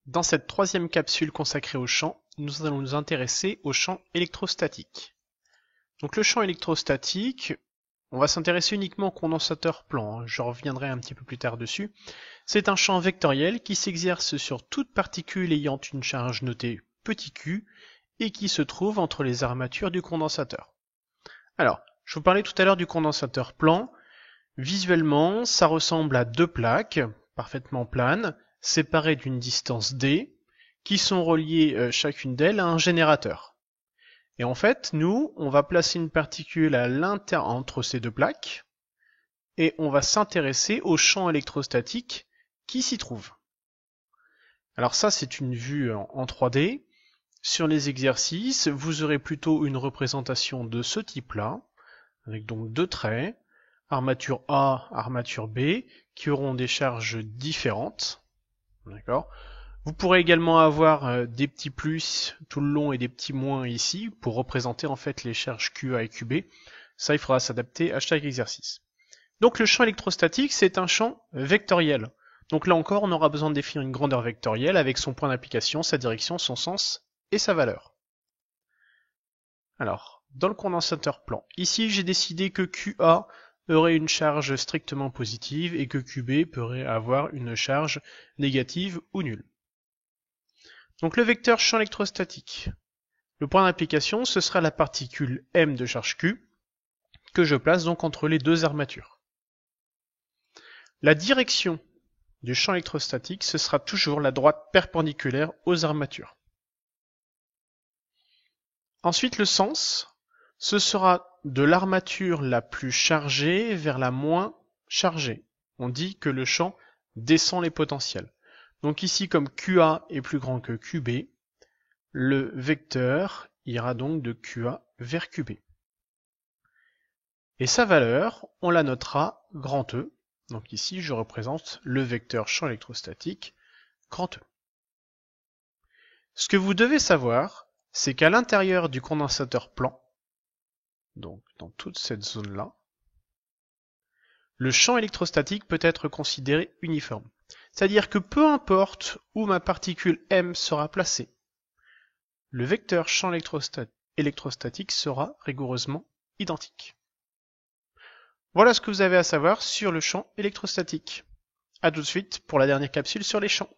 Dans cette troisième capsule consacrée au champ, nous allons nous intéresser au champ électrostatique. Donc le champ électrostatique, on va s'intéresser uniquement au condensateur plan, je reviendrai un petit peu plus tard dessus. C'est un champ vectoriel qui s'exerce sur toute particule ayant une charge notée petit q et qui se trouve entre les armatures du condensateur. Alors, je vous parlais tout à l'heure du condensateur plan. Visuellement, ça ressemble à deux plaques parfaitement planes, séparées d'une distance d, qui sont reliées chacune d'elles à un générateur. Et en fait, nous, on va placer une particule à entre ces deux plaques, et on va s'intéresser au champ électrostatique qui s'y trouve. Alors ça, c'est une vue en 3D. Sur les exercices, vous aurez plutôt une représentation de ce type-là, avec donc deux traits, armature A, armature B, qui auront des charges différentes. D'accord. Vous pourrez également avoir des petits plus tout le long et des petits moins ici pour représenter en fait les charges QA et QB. Ça, il faudra s'adapter à chaque exercice. Donc le champ électrostatique, c'est un champ vectoriel. Donc là encore, on aura besoin de définir une grandeur vectorielle avec son point d'application, sa direction, son sens et sa valeur. Alors, dans le condensateur plan, ici j'ai décidé que QA aurait une charge strictement positive et que QB pourrait avoir une charge négative ou nulle. Donc le vecteur champ électrostatique. Le point d'application, ce sera la particule M de charge Q, que je place donc entre les deux armatures. La direction du champ électrostatique, ce sera toujours la droite perpendiculaire aux armatures. Ensuite, le sens, ce sera de l'armature la plus chargée vers la moins chargée. On dit que le champ descend les potentiels. Donc ici, comme QA est plus grand que QB, le vecteur ira donc de QA vers QB. Et sa valeur, on la notera grand E. Donc ici, je représente le vecteur champ électrostatique grand E. Ce que vous devez savoir, c'est qu'à l'intérieur du condensateur plan, donc dans toute cette zone-là, le champ électrostatique peut être considéré uniforme. C'est-à-dire que peu importe où ma particule M sera placée, le vecteur champ électrostatique sera rigoureusement identique. Voilà ce que vous avez à savoir sur le champ électrostatique. A tout de suite pour la dernière capsule sur les champs.